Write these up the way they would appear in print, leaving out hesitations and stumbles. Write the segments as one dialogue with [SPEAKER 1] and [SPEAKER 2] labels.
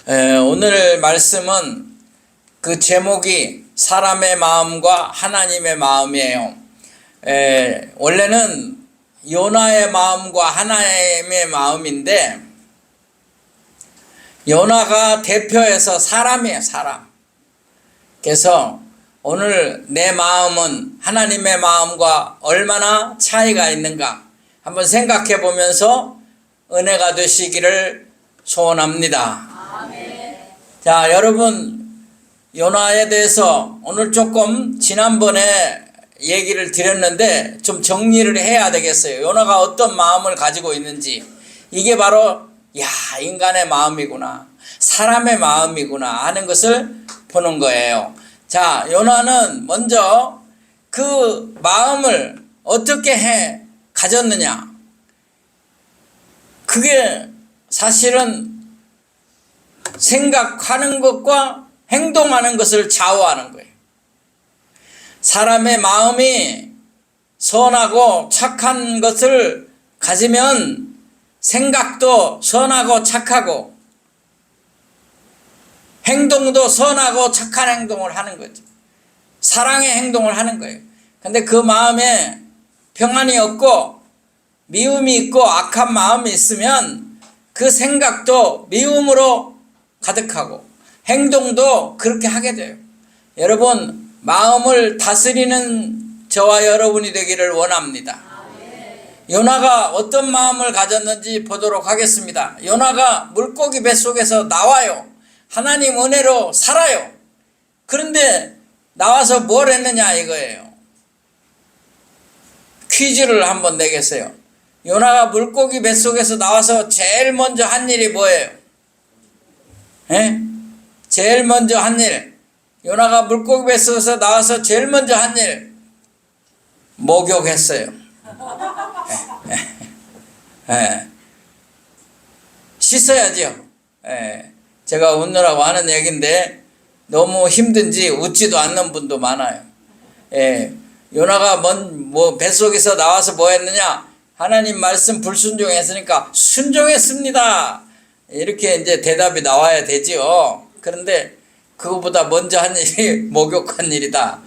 [SPEAKER 1] 오늘 말씀은 그 제목이 사람의 마음과 하나님의 마음이에요. 원래는 요나의 마음과 하나님의 마음인데, 요나가 대표해서 사람이에요, 사람. 그래서 오늘 내 마음은 하나님의 마음과 얼마나 차이가 있는가 한번 생각해 보면서 은혜가 되시기를 소원합니다. 아멘. 자, 여러분, 요나에 대해서 오늘 조금 지난번에 얘기를 드렸는데 좀 정리를 해야 되겠어요. 요나가 어떤 마음을 가지고 있는지. 이게 바로 인간의 마음이구나, 사람의 마음이구나 하는 것을 보는 거예요. 자, 요나는 먼저 그 마음을 어떻게 가졌느냐. 그게 사실은 생각하는 것과 행동하는 것을 좌우하는 거예요. 사람의 마음이 선하고 착한 것을 가지면 생각도 선하고 착하고 행동도 선하고 착한 행동을 하는 거죠. 사랑의 행동을 하는 거예요. 근데 그 마음에 평안이 없고 미움이 있고 악한 마음이 있으면 그 생각도 미움으로 가득하고 행동도 그렇게 하게 돼요. 여러분, 마음을 다스리는 저와 여러분이 되기를 원합니다. 요나가 어떤 마음을 가졌는지 보도록 하겠습니다. 요나가 물고기 뱃속에서 나와요. 하나님 은혜로 살아요. 그런데 나와서 뭘 했느냐 이거예요. 퀴즈를 한번 내겠어요. 요나가 물고기 뱃속에서 나와서 제일 먼저 한 일이 뭐예요? 제일 먼저 한 일. 요나가 물고기 뱃속에서 나와서 제일 먼저 한 일. 목욕했어요. 씻어야죠. 제가 웃느라고 하는 얘기인데 너무 힘든지 웃지도 않는 분도 많아요. 요나가 뱃속에서 나와서 뭐 했느냐? 하나님 말씀 불순종했으니까 순종했습니다. 이렇게 이제 대답이 나와야 되지요. 그런데 그거보다 먼저 한 일이 목욕한 일이다.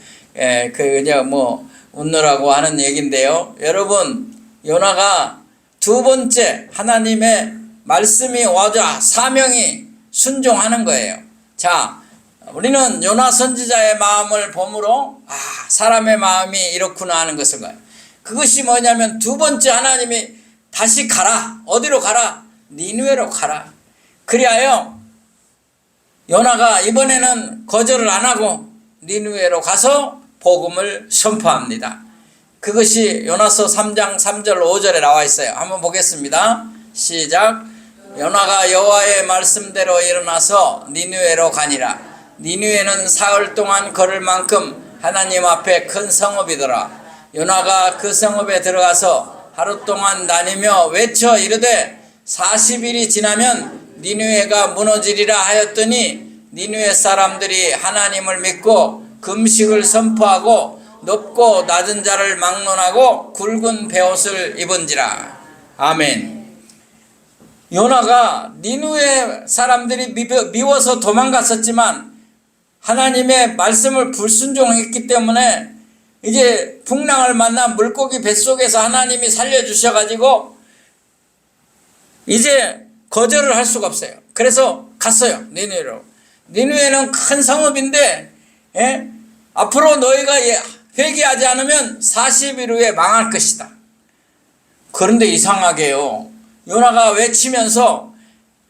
[SPEAKER 1] 그냥 웃느라고 하는 얘기인데요. 여러분, 요나가 두 번째 하나님의 말씀이 와자 사명이 순종하는 거예요. 자, 우리는 요나 선지자의 마음을 보므로 사람의 마음이 이렇구나 하는 것을 봐요. 그것이 뭐냐면 두 번째 하나님이 다시 가라. 어디로 가라? 니느웨로 가라. 그리하여 요나가 이번에는 거절을 안 하고 니느웨로 가서 복음을 선포합니다. 그것이 요나서 3장 3절 5절에 나와 있어요. 한번 보겠습니다. 시작. 요나가 여호와의 말씀대로 일어나서 니느웨로 가니라. 니느웨는 사흘 동안 걸을 만큼 하나님 앞에 큰 성읍이더라. 요나가 그 성읍에 들어가서 하루 동안 다니며 외쳐 이르되 40일이 지나면 니느웨가 무너지리라 하였더니 니느웨 사람들이 하나님을 믿고 금식을 선포하고 높고 낮은 자를 막론하고 굵은 베옷을 입은지라. 아멘. 요나가 니느웨 사람들이 미워서 도망갔었지만 하나님의 말씀을 불순종했기 때문에 이제 풍랑을 만나 물고기 뱃속에서 하나님이 살려주셔가지고 이제 거절을 할 수가 없어요. 그래서 갔어요. 니느웨로. 니느웨는 큰 성읍인데 앞으로 너희가 회개하지 않으면 40일 후에 망할 것이다. 그런데 이상하게요, 요나가 외치면서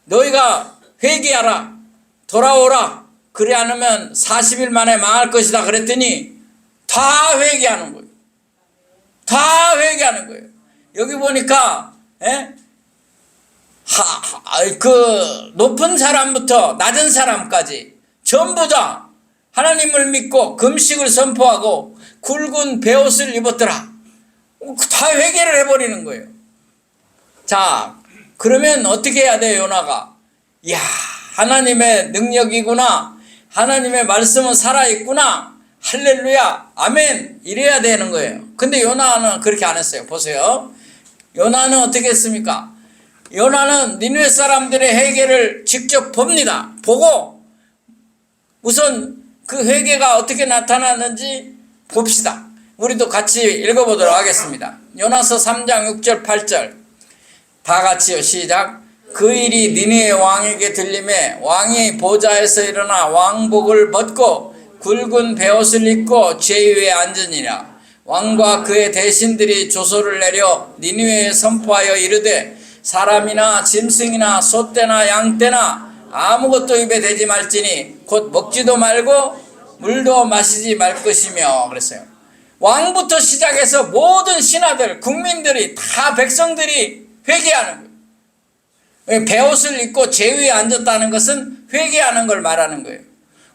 [SPEAKER 1] 너희가 회개하라, 돌아오라, 그래 않으면 40일 만에 망할 것이다 그랬더니 다 회개하는 거예요. 다 회개하는 거예요. 여기 보니까 그 높은 사람부터 낮은 사람까지 전부 다 하나님을 믿고 금식을 선포하고 굵은 베옷을 입었더라. 다 회개를 해버리는 거예요. 자, 그러면 어떻게 해야 돼요, 요나가? 하나님의 능력이구나, 하나님의 말씀은 살아있구나, 할렐루야, 아멘, 이래야 되는 거예요. 근데 요나는 그렇게 안 했어요. 보세요. 요나는 어떻게 했습니까? 요나는 니느웨 사람들의 회개를 직접 봅니다. 보고 우선 그 회개가 어떻게 나타났는지 봅시다. 우리도 같이 읽어보도록 하겠습니다. 요나서 3장 6절 8절 다 같이요. 시작. 그 일이 니느웨 왕에게 들림에 왕이 보좌에서 일어나 왕복을 벗고 굵은 베옷을 입고 제위에 앉으니라. 왕과 그의 대신들이 조소를 내려 니느웨에 선포하여 이르되 사람이나 짐승이나 소떼나 양떼나 아무것도 입에 대지 말지니 곧 먹지도 말고 물도 마시지 말 것이며 그랬어요. 왕부터 시작해서 모든 신하들, 국민들이 다 백성들이 회개하는 거예요. 베옷을 입고 제위에 앉았다는 것은 회개하는 걸 말하는 거예요.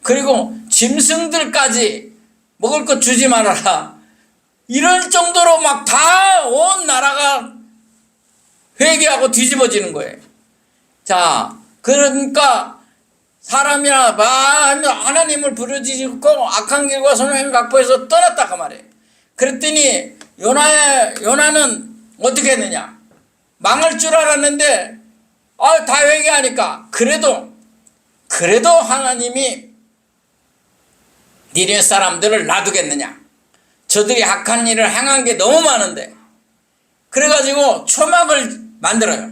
[SPEAKER 1] 그리고 짐승들까지 먹을 것 주지 말아라. 이럴 정도로 막 다 온 나라가 회개하고 뒤집어지는 거예요. 자, 그러니까 사람이나 하나님을 부르짖고 악한 길과 선악의 각보에서 떠났다 그 말이에요. 그랬더니 요나는 어떻게 했느냐? 망할 줄 알았는데 다 회개하니까 그래도 하나님이 니느웨 사람들을 놔두겠느냐? 저들이 악한 일을 행한 게 너무 많은데 그래가지고 초막을 만들어요.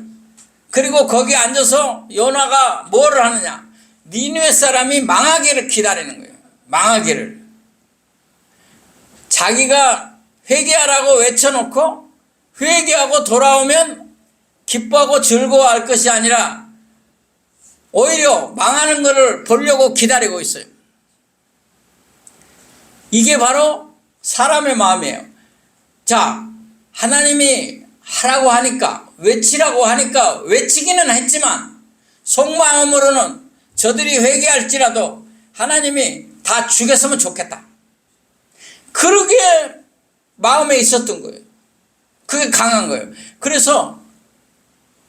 [SPEAKER 1] 그리고 거기 앉아서 요나가 뭐를 하느냐? 니느웨 사람이 망하기를 기다리는 거예요. 망하기를. 자기가 회개하라고 외쳐놓고 회개하고 돌아오면 기뻐하고 즐거워할 것이 아니라 오히려 망하는 것을 보려고 기다리고 있어요. 이게 바로 사람의 마음이에요. 자, 하나님이 하라고 하니까 외치라고 하니까 외치기는 했지만 속마음으로는 저들이 회개할지라도 하나님이 다 죽였으면 좋겠다. 그러게 마음에 있었던 거예요. 그게 강한 거예요. 그래서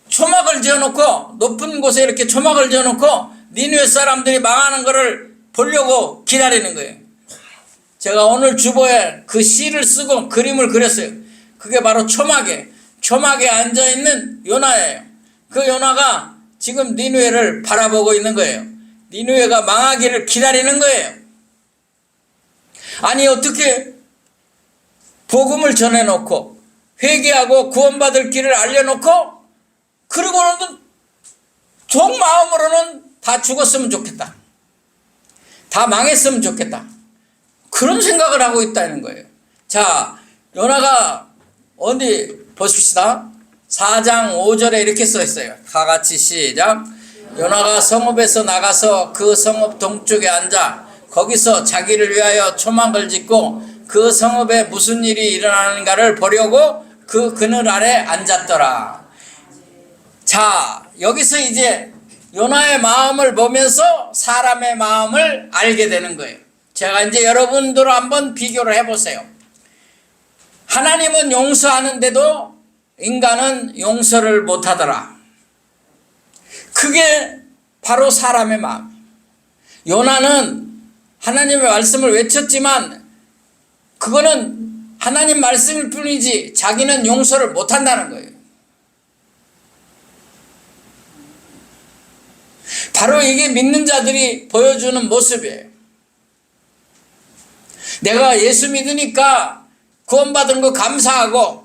[SPEAKER 1] 초막을 지어놓고 높은 곳에 이렇게 초막을 지어놓고 니느웨 사람들이 망하는 것을 보려고 기다리는 거예요. 제가 오늘 주보에 그 시를 쓰고 그림을 그렸어요. 그게 바로 초막에 앉아있는 요나예요. 그 요나가 지금 니느웨를 바라보고 있는 거예요. 니느웨가 망하기를 기다리는 거예요. 아니 어떻게 복음을 전해놓고 회개하고 구원받을 길을 알려놓고 그리고는 속마음으로는 다 죽었으면 좋겠다. 다 망했으면 좋겠다. 그런 생각을 하고 있다는 거예요. 자, 요나가 어디 보십시다. 4장 5절에 이렇게 써 있어요. 다 같이 시작. 요나가 성읍에서 나가서 그 성읍 동쪽에 앉아 거기서 자기를 위하여 초막을 짓고 그 성읍에 무슨 일이 일어나는가를 보려고 그 그늘 아래 앉았더라. 자, 여기서 이제 요나의 마음을 보면서 사람의 마음을 알게 되는 거예요. 제가 이제 여러분들 한번 비교를 해보세요. 하나님은 용서하는데도 인간은 용서를 못하더라. 그게 바로 사람의 마음. 요나는 하나님의 말씀을 외쳤지만 그거는 하나님 말씀일 뿐이지 자기는 용서를 못한다는 거예요. 바로 이게 믿는 자들이 보여주는 모습이에요. 내가 예수 믿으니까 구원받은 거 감사하고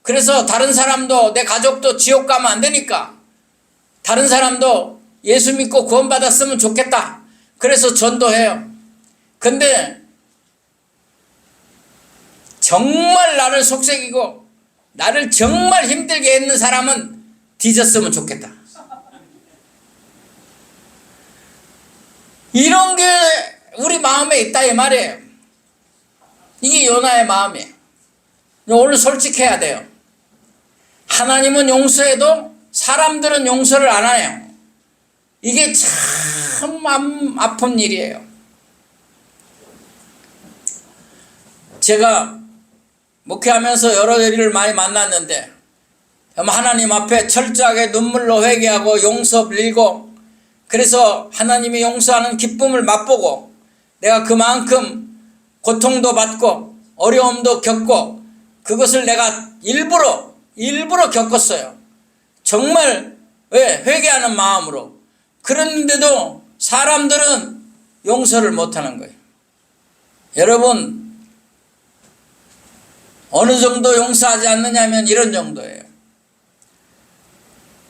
[SPEAKER 1] 그래서 다른 사람도 내 가족도 지옥 가면 안 되니까 다른 사람도 예수 믿고 구원받았으면 좋겠다. 그래서 전도해요. 근데 정말 나를 속삭이고 나를 정말 힘들게 했는 사람은 뒤졌으면 좋겠다. 이런 게 우리 마음에 있다 이 말이에요. 이게 요나의 마음이에요. 오늘 솔직해야 돼요. 하나님은 용서해도 사람들은 용서를 안 해요. 이게 참 아픈 일이에요. 제가 목회하면서 여러 일을 많이 만났는데 하나님 앞에 철저하게 눈물로 회개하고 용서 빌고 그래서 하나님이 용서하는 기쁨을 맛보고 내가 그만큼 고통도 받고 어려움도 겪고 그것을 내가 일부러 겪었어요. 정말 왜 회개하는 마음으로. 그런데도 사람들은 용서를 못하는 거예요. 여러분, 어느 정도 용서하지 않느냐면 이런 정도예요.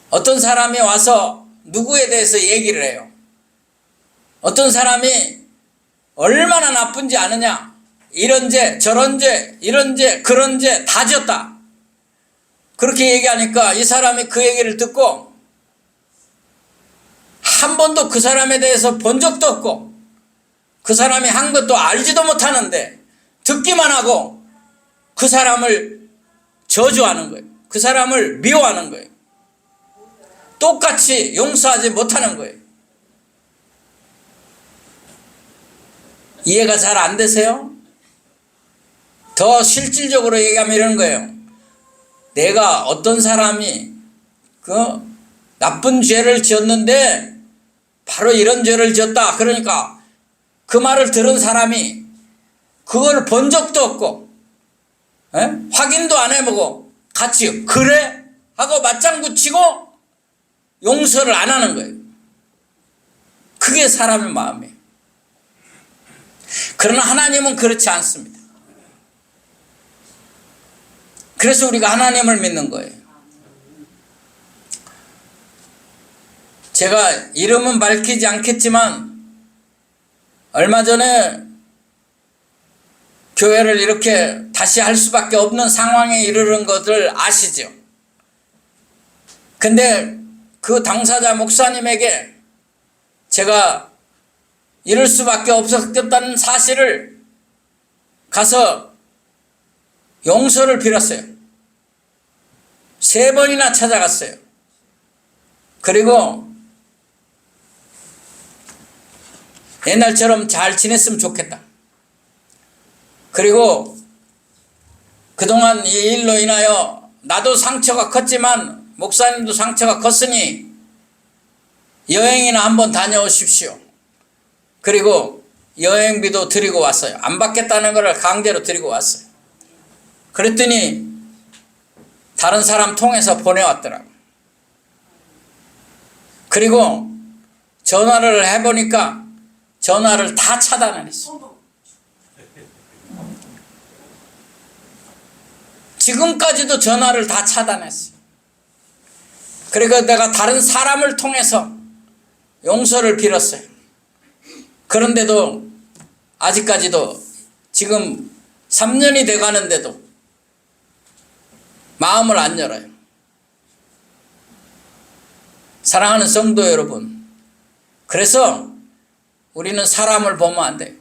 [SPEAKER 1] 어떤 사람이 와서 누구에 대해서 얘기를 해요. 어떤 사람이 얼마나 나쁜지 아느냐. 이런 죄 저런 죄 이런 죄 그런 죄 다 졌다. 그렇게 얘기하니까 이 사람이 그 얘기를 듣고 한 번도 그 사람에 대해서 본 적도 없고 그 사람이 한 것도 알지도 못하는데 듣기만 하고 그 사람을 저주하는 거예요. 그 사람을 미워하는 거예요. 똑같이 용서하지 못하는 거예요. 이해가 잘 안 되세요? 더 실질적으로 얘기하면 이런 거예요. 내가 어떤 사람이 그 나쁜 죄를 지었는데 바로 이런 죄를 지었다. 그러니까 그 말을 들은 사람이 그걸 본 적도 없고 확인도 안 해보고 같이 그래? 하고 맞장구 치고 용서를 안 하는 거예요. 그게 사람의 마음이에요. 그러나 하나님은 그렇지 않습니다. 그래서 우리가 하나님을 믿는 거예요. 제가 이름은 밝히지 않겠지만 얼마 전에 교회를 이렇게 다시 할 수밖에 없는 상황에 이르는 것을 아시죠? 근데 그 당사자 목사님에게 제가 이럴 수밖에 없었다는 사실을 가서 용서를 빌었어요. 3번이나 찾아갔어요. 그리고 옛날처럼 잘 지냈으면 좋겠다. 그리고 그동안 이 일로 인하여 나도 상처가 컸지만 목사님도 상처가 컸으니 여행이나 한번 다녀오십시오. 그리고 여행비도 드리고 왔어요. 안 받겠다는 것을 강제로 드리고 왔어요. 그랬더니 다른 사람 통해서 보내왔더라고요. 그리고 전화를 해보니까 전화를 다 차단을 했어요. 지금까지도 전화를 다 차단했어요. 그리고 내가 다른 사람을 통해서 용서를 빌었어요. 그런데도 아직까지도 지금 3년이 돼가는데도 마음을 안 열어요. 사랑하는 성도 여러분, 그래서 우리는 사람을 보면 안 돼요.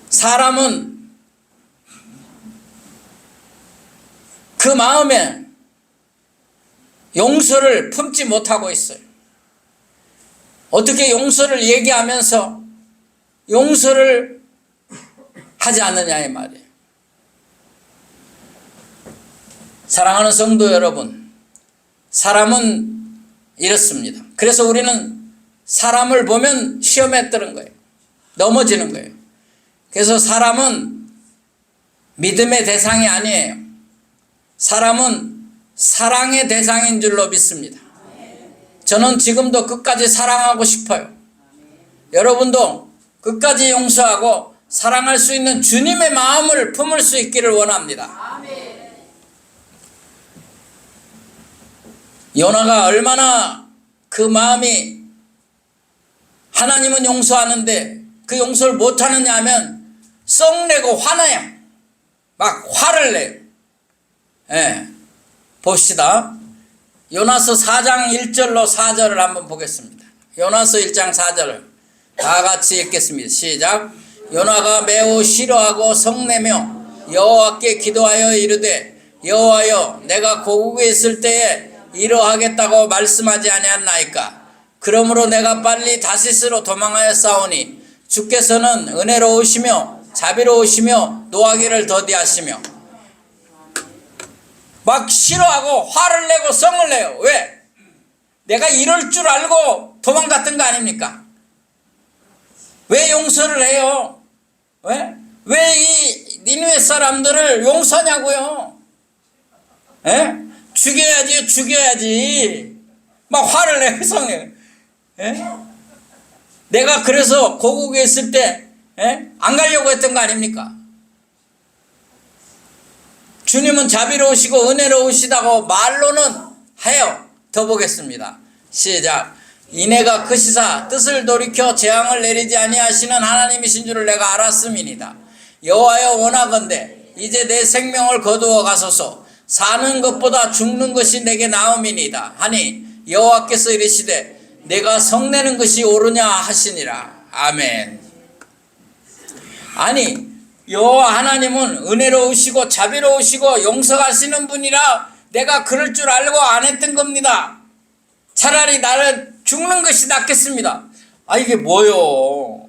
[SPEAKER 1] 사람은 그 마음에 용서를 품지 못하고 있어요. 어떻게 용서를 얘기하면서 용서를 하지 않느냐 이 말이에요. 사랑하는 성도 여러분, 사람은 이렇습니다. 그래서 우리는 사람을 보면 시험에 뜨는 거예요. 넘어지는 거예요. 그래서 사람은 믿음의 대상이 아니에요. 사람은 사랑의 대상인 줄로 믿습니다. 저는 지금도 끝까지 사랑하고 싶어요. 여러분도 끝까지 용서하고 사랑할 수 있는 주님의 마음을 품을 수 있기를 원합니다. 요나가 얼마나 그 마음이 하나님은 용서하는데 그 용서를 못하느냐 하면 썩내고 화나요. 막 화를 내요. 예. 봅시다. 요나서 4장 1절로 4절을 한번 보겠습니다. 요나서 1장 4절을 다 같이 읽겠습니다. 시작. 요나가 매우 싫어하고 성내며 여호와께 기도하여 이르되 여호와여 내가 고국에 있을 때에 이러하겠다고 말씀하지 아니하나이까. 그러므로 내가 빨리 다시스로 도망하여 싸우니 주께서는 은혜로우시며 자비로우시며 노하기를 더디하시며. 막 싫어하고 화를 내고 성을 내요. 왜? 내가 이럴 줄 알고 도망갔던 거 아닙니까? 왜 용서를 해요? 왜 이 니느웨 사람들을 용서냐고요? 에? 죽여야지, 죽여야지. 막 화를 내서 에? 내가 그래서 고국에 있을 때 안 가려고 했던 거 아닙니까? 주님은 자비로우시고 은혜로우시다고 말로는 해요. 더 보겠습니다. 시작. 이내가 크시사 뜻을 돌이켜 재앙을 내리지 아니하시는 하나님이신 줄을 내가 알았음이니이다. 여호와여 원하건대 이제 내 생명을 거두어 가소서. 사는 것보다 죽는 것이 내게 나음이니이다 하니 여호와께서 이르시되 내가 성내는 것이 옳으냐 하시니라. 아멘. 아니 여호와 하나님은 은혜로우시고 자비로우시고 용서하시는 분이라 내가 그럴 줄 알고 안 했던 겁니다. 차라리 나는 죽는 것이 낫겠습니다. 아, 이게 뭐요?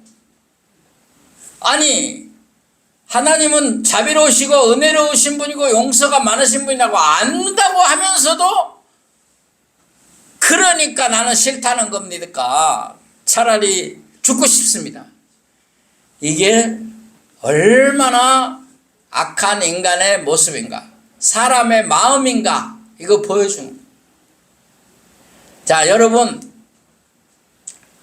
[SPEAKER 1] 아니 하나님은 자비로우시고 은혜로우신 분이고 용서가 많으신 분이라고 안다고 하면서도 그러니까 나는 싫다는 겁니까? 차라리 죽고 싶습니다. 이게 얼마나 악한 인간의 모습인가, 사람의 마음인가, 이거 보여주는 거예요. 자, 여러분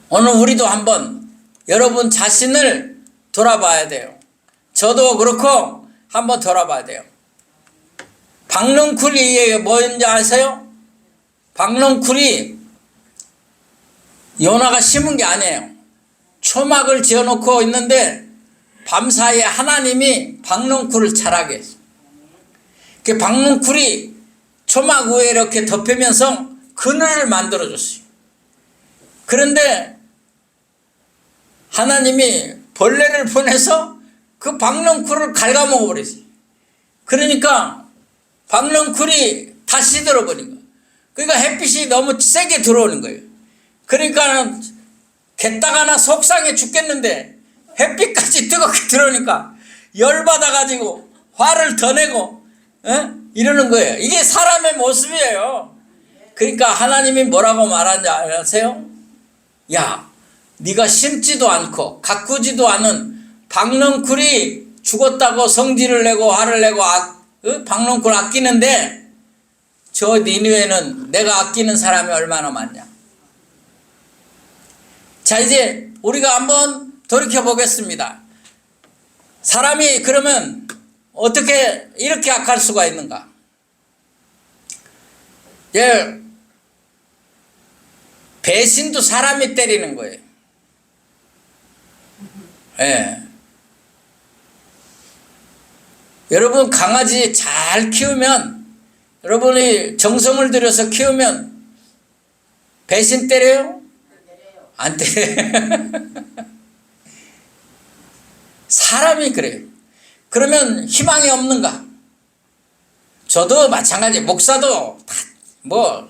[SPEAKER 1] 오늘 우리도 한번 여러분 자신을 돌아봐야 돼요. 저도 그렇고 한번 돌아봐야 돼요. 박넝쿨이 뭔지 아세요? 박넝쿨이 요나가 심은 게 아니에요. 초막을 지어놓고 있는데 밤사이에 하나님이 박넝쿨을 자라게 했어요. 그 박넝쿨이 초막 위에 이렇게 덮이면서 그늘을 만들어줬어요. 그런데 하나님이 벌레를 보내서 그 박넝쿨을 갉아먹어 버렸어요. 그러니까 박넝쿨이 다 시들어버린 거예요. 그러니까 햇빛이 너무 세게 들어오는 거예요. 그러니까 게다가나 속상해 죽겠는데 햇빛까지 뜨겁게 들어오니까 열받아가지고 화를 더 내고 이러는 거예요. 이게 사람의 모습이에요. 그러니까 하나님이 뭐라고 말하는지 아세요? 야, 네가 심지도 않고 가꾸지도 않은 박넝쿨이 죽었다고 성질을 내고 화를 내고 박넝쿨 아끼는데 저 니느웨는 내가 아끼는 사람이 얼마나 많냐. 자, 이제 우리가 한번 돌이켜 보겠습니다. 사람이 그러면 어떻게 이렇게 악할 수가 있는가? 예, 배신도 사람이 때리는 거예요. 예. 여러분 강아지 잘 키우면, 여러분이 정성을 들여서 키우면 배신 때려요? 안 때려요. 사람이 그래요. 그러면 희망이 없는가? 저도 마찬가지. 목사도 다 뭐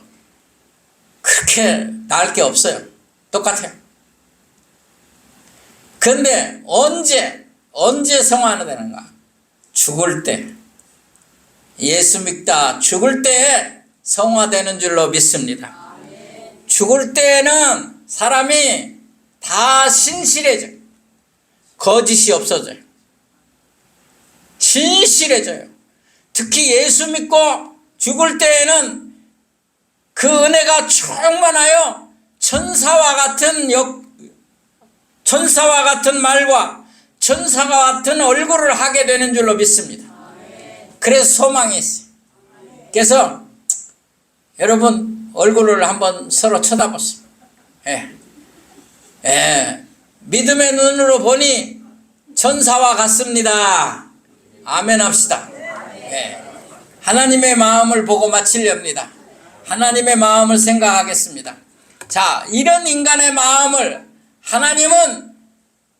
[SPEAKER 1] 그렇게 나을 게 없어요. 똑같아요. 그런데 언제 성화되는가? 죽을 때. 예수 믿다 죽을 때에 성화되는 줄로 믿습니다. 죽을 때에는 사람이 다 신실해져요. 거짓이 없어져요. 신실해져요. 특히 예수 믿고 죽을 때에는 그 은혜가 충만하여 천사와 같은 말과 천사와 같은 얼굴을 하게 되는 줄로 믿습니다. 그래서 소망이 있어요. 그래서 여러분 얼굴을 한번 서로 쳐다보세요. 믿음의 눈으로 보니 천사와 같습니다. 아멘 합시다. 하나님의 마음을 보고 마치렵니다. 하나님의 마음을 생각하겠습니다. 자, 이런 인간의 마음을 하나님은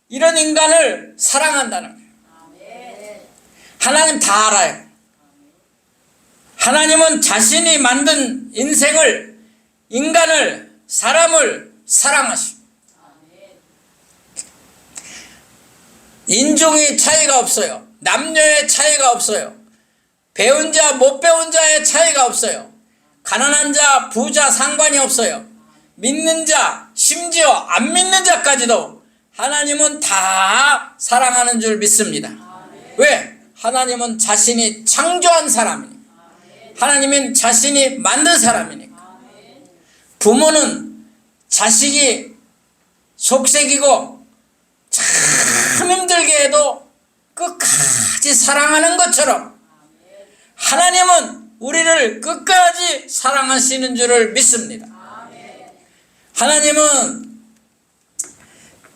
[SPEAKER 1] 이런 인간을 사랑한다는 거예요. 하나님 다 알아요. 하나님은 자신이 만든 인생을, 인간을, 사람을 사랑하시고 인종의 차이가 없어요. 남녀의 차이가 없어요. 배운 자, 못 배운 자의 차이가 없어요. 가난한 자, 부자 상관이 없어요. 믿는 자, 심지어 안 믿는 자까지도 하나님은 다 사랑하는 줄 믿습니다. 왜? 하나님은 자신이 창조한 사람이니 하나님은 자신이 만든 사람이니까. 부모는 자식이 속색이고 참 힘들게 해도 끝까지 사랑하는 것처럼 하나님은 우리를 끝까지 사랑하시는 줄을 믿습니다. 하나님은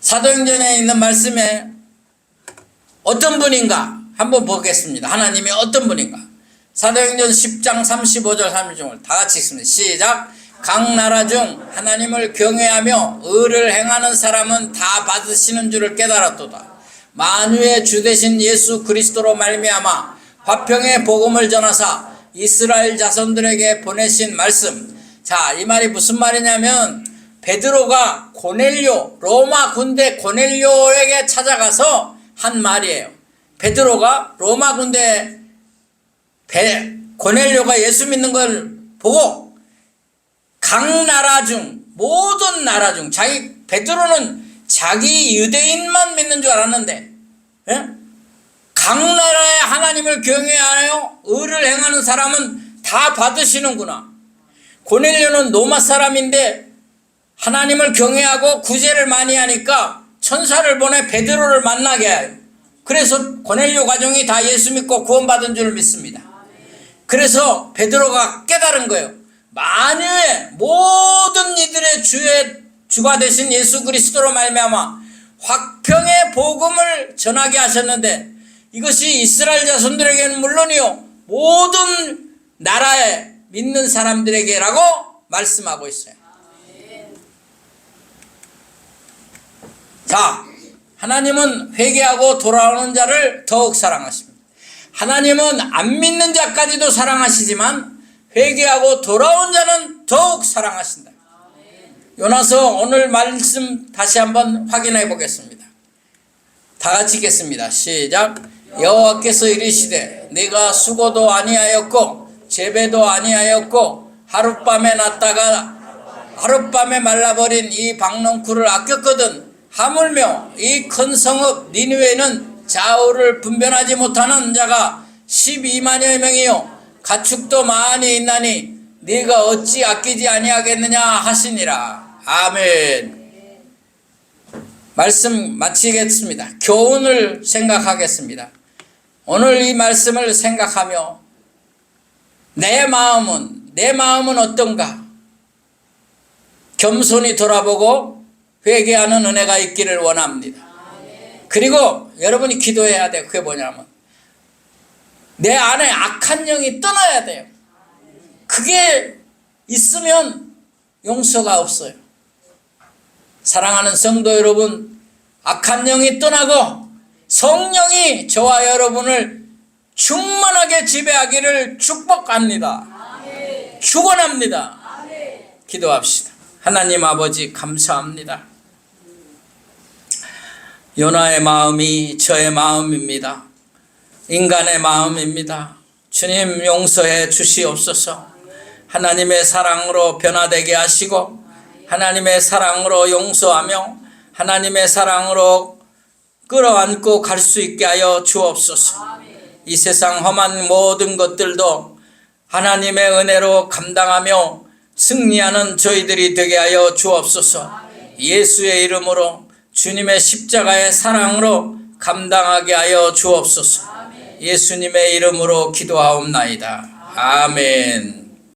[SPEAKER 1] 사도행전에 있는 말씀에 어떤 분인가 한번 보겠습니다. 하나님이 어떤 분인가. 사도행전 10장 35절 36절 다 같이 읽습니다. 시작. 각 나라 중 하나님을 경외하며 의를 행하는 사람은 다 받으시는 줄을 깨달았도다. 만유의 주 되신 예수 그리스도로 말미암아 화평의 복음을 전하사 이스라엘 자손들에게 보내신 말씀. 자, 이 말이 무슨 말이냐면 베드로가 고넬료, 로마 군대 고넬료에게 찾아가서 한 말이에요. 베드로가 로마 군대 고넬료가 예수 믿는 걸 보고 각 나라 중, 모든 나라 중, 베드로는 자기 유대인만 믿는 줄 알았는데, 예? 각 나라의 하나님을 경외하여 의를 행하는 사람은 다 받으시는구나. 고넬료는 로마 사람인데 하나님을 경외하고 구제를 많이 하니까 천사를 보내 베드로를 만나게 해요. 그래서 고넬료 가정이 다 예수 믿고 구원받은 줄 믿습니다. 그래서 베드로가 깨달은 거예요. 만유의 모든 이들의 주가 되신 예수 그리스도로 말미암아 화평의 복음을 전하게 하셨는데 이것이 이스라엘 자손들에게는 물론이요 모든 나라에 믿는 사람들에게라고 말씀하고 있어요. 자, 하나님은 회개하고 돌아오는 자를 더욱 사랑하십니다. 하나님은 안 믿는 자까지도 사랑하시지만 회개하고 돌아온 자는 더욱 사랑하신다. 요나서 오늘 말씀 다시 한번 확인해 보겠습니다. 다 같이 읽겠습니다. 시작. 여호와께서 이르시되 네가 수고도 아니하였고 재배도 아니하였고 하룻밤에 났다가 하룻밤에 말라버린 이 박농쿨을 아꼈거든 하물며 이 큰 성읍 니느웨는 좌우를 분별하지 못하는 자가 12만여 명이요 가축도 많이 있나니 네가 어찌 아끼지 아니하겠느냐 하시니라. 아멘. 말씀 마치겠습니다. 교훈을 생각하겠습니다. 오늘 이 말씀을 생각하며 내 마음은 어떤가? 겸손히 돌아보고 회개하는 은혜가 있기를 원합니다. 그리고 여러분이 기도해야 돼요. 그게 뭐냐면 내 안에 악한 영이 떠나야 돼요. 그게 있으면 용서가 없어요. 사랑하는 성도 여러분, 악한 영이 떠나고 성령이 저와 여러분을 충만하게 지배하기를 축복합니다. 축원합니다. 기도합시다. 하나님 아버지 감사합니다. 요나의 마음이 저의 마음입니다. 인간의 마음입니다. 주님 용서해 주시옵소서. 하나님의 사랑으로 변화되게 하시고 하나님의 사랑으로 용서하며 하나님의 사랑으로 끌어안고 갈 수 있게 하여 주옵소서. 이 세상 험한 모든 것들도 하나님의 은혜로 감당하며 승리하는 저희들이 되게 하여 주옵소서. 예수의 이름으로 주님의 십자가의 사랑으로 감당하게 하여 주옵소서. 예수님의 이름으로 기도하옵나이다. 아멘.